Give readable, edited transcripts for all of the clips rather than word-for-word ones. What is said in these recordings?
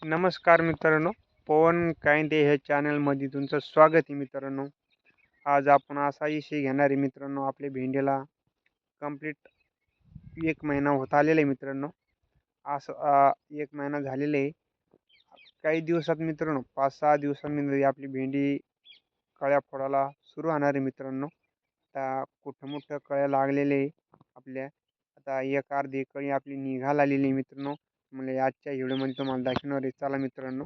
नमस्कार मित्रांनो, पवन कायंदे ह्या चॅनलमध्ये तुमचं स्वागत आहे मित्रांनो. आज आपण असा विषय घेणार आहे मित्रांनो. आपल्या भेंडीला कंप्लीट 1 महिना होत आलेला आहे मित्रांनो. असं 1 महिना झालेला आहे. काही दिवसात मित्रांनो 5-6 दिवसांमध्ये आपली भेंडी कळ्या फोडायला सुरू होणार आहे मित्रांनो. आता कुठं-मुठं कळ्या लागलेले आहे आपल्या. आता एक अर्धी कळी आपली निघायला आलेली आहे मित्रांनो. मला आजच्या व्हिडिओमध्ये तुम्हाला दाखवणार आहे. चला मित्रांनो,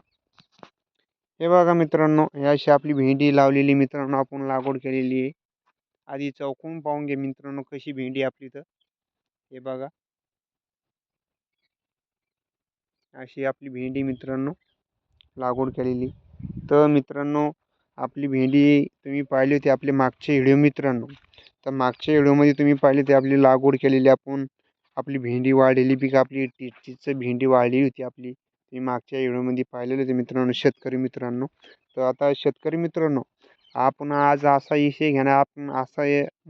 हे बघा मित्रांनो, ही अशी आपली भेंडी लावलेली मित्रांनो, आपण लागवड केलेली आहे. आधी चौकून पाहून घ्या मित्रांनो कशी भेंडी आपली. तर हे बघा, अशी आपली भेंडी मित्रांनो लागवड केलेली. तर मित्रांनो, आपली भेंडी तुम्ही पाहिली होती आपले मागचे व्हिडिओ मित्रांनो. तर मागच्या व्हिडिओमध्ये तुम्ही पाहिली होती आपली लागवड केलेली आपण. आपली भेंडी वाढलेली पीक आपली टीचीचं भेंडी वाढली होती आपली. तुम्ही मागच्या व्हिडिओमध्ये पाहिलेलं होते मित्रांनो, शेतकरी मित्रांनो. तर आता शेतकरी मित्रांनो, आपण आज असा विषय घेणार, आपण असा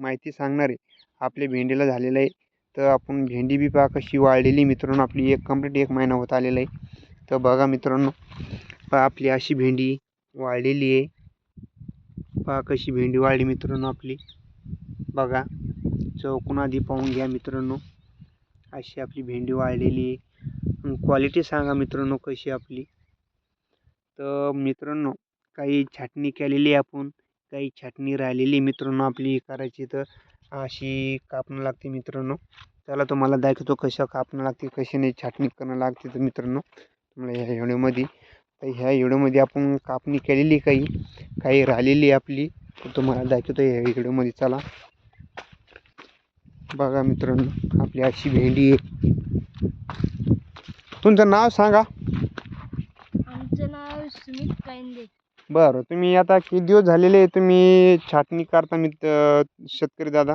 माहिती सांगणार आहे आपल्या भेंडीला झालेलं आहे. तर आपण भेंडी बी पहा कशी वाढलेली मित्रांनो आपली. कंप्लीट 1 महिना होत आलेला आहे. तर बघा मित्रांनो, पहा आपली अशी भेंडी वाढलेली आहे. पहा कशी भेंडी वाढली मित्रांनो आपली. बघा, चौकून आधी पाहून घ्या मित्रांनो. अशी आपली भेंडी वाढलेली आहे. क्वालिटी सांगा मित्रांनो कशी आपली. तर मित्रांनो, काही छाटणी केलेली आपण, काही छाटणी राहिलेली मित्रांनो आपली करायची. तर अशी कापणं लागते मित्रांनो. त्याला तुम्हाला दाखवतो कशा कापणं लागते, कशी नाही छाटणी करणं लागते. तर मित्रांनो, तुम्हाला ह्या व्हिडिओमध्ये, तर ह्या व्हिडिओमध्ये आपण कापणी केलेली, काही राहिलेली आपली, तर तुम्हाला दाखवतो ह्या व्हिडिओमध्ये. चला बघा मित्रांनो, आपली अशी भेंडी आहे. तुमचं नाव सांगा. आमचं नाव सुमित कायंदे. बरं, तुम्ही आता किती दिवस झालेले तुम्ही छाटणी करता शेतकरी दादा?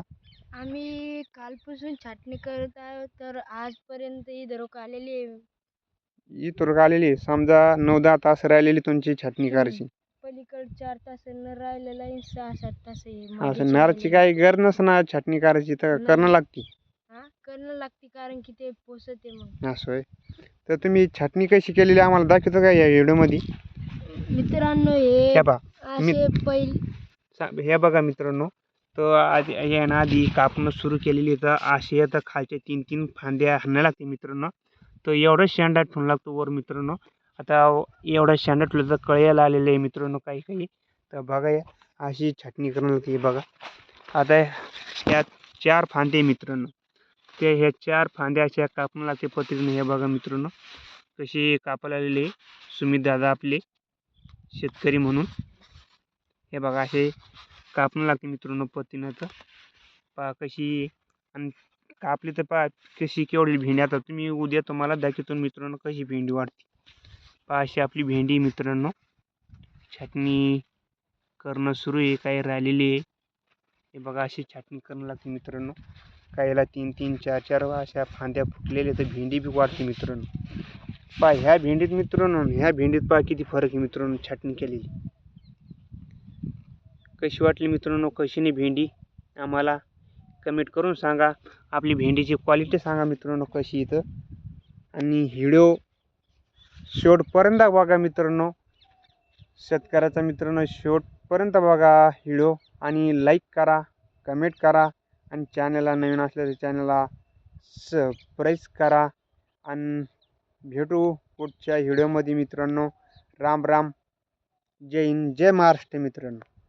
आम्ही कालपासून छाटणी करत आहोत, तर आजपर्यंत इथं रोक आलेली आहे. इथं आलेली समजा 9-10 तास राहिलेली तुमची छाटणी करायची. पलीकडे 4 तास न राहिलेला आहे, 6-7 तास असं नारची काही गरज नसणार छाटणी करायची, तर करणं लागते. करणं लागते, कारण की ते पोसते मग. असं आहे. तर तुम्ही छाटणी कशी केलेली आम्हाला दाखवतो का या व्हिडिओमध्ये? मित्रांनो, हे बघा, हे बघा मित्रांनो. तर आधी यानं आधी कापणं सुरू केलेली. तर अशी आता खालच्या 3-3 फांद्या हाणायला लागते मित्रांनो. तर एवढं शेंडा ठेवून लागतो वर मित्रांनो. आता एवढा शेंडा ठेवलं तर कळ्याला आलेलं आहे मित्रांनो काही. तर बघा, अशी छाटणी करणं लागते. बघा, आता ह्या 4 फांदे मित्रांनो, ते ह्या 4 फांद्या अशा कापणं लागते पद्धतीने. हे बघा मित्रांनो, कशी कापायला आलेली आहे सुमित दादा आपले शेतकरी म्हणून. हे बघा, असे कापणं लागते मित्रांनो पद्धतीनं. तर पहा कशी, आणि कापली तर पहा कशी केवढी भेंडी. आता तुम्ही उद्या तुम्हाला दाखवतो मित्रांनो कशी भेंडी वाढते. पहा अशी आपली भेंडी मित्रांनो. छाटणी करणं सुरू आहे, काही राहिलेली आहे. हे बघा, अशी छाटणी करणं लागते मित्रांनो. काहीला 3-3, 4-4 अशा फांद्या फुटलेल्या, तर भेंडी बी वाढते मित्रांनो. पहा ह्या भेंडीत मित्रांनो, ह्या भेंडीत पहा किती फरक आहे मित्रांनो छाटणी केलेली. कशी वाटली मित्रांनो, कशी नाही भेंडी, आम्हाला कमेंट करून सांगा. आपली भेंडीची क्वालिटी सांगा मित्रांनो कशी इथं. आणि व्हिडिओ शेवटपर्यंत बघा मित्रांनो. शेतकऱ्याचा मित्रांनो शेवटपर्यंत बघा व्हिडिओ. आणि लाईक करा, कमेंट करा, आणि चॅनलला नवीन असल्या तर चॅनलला सबस्क्राईब करा. आणि भेटू पुढच्या व्हिडिओमध्ये मित्रांनो. राम राम, जय हिंद, जय महाराष्ट्र मित्रांनो.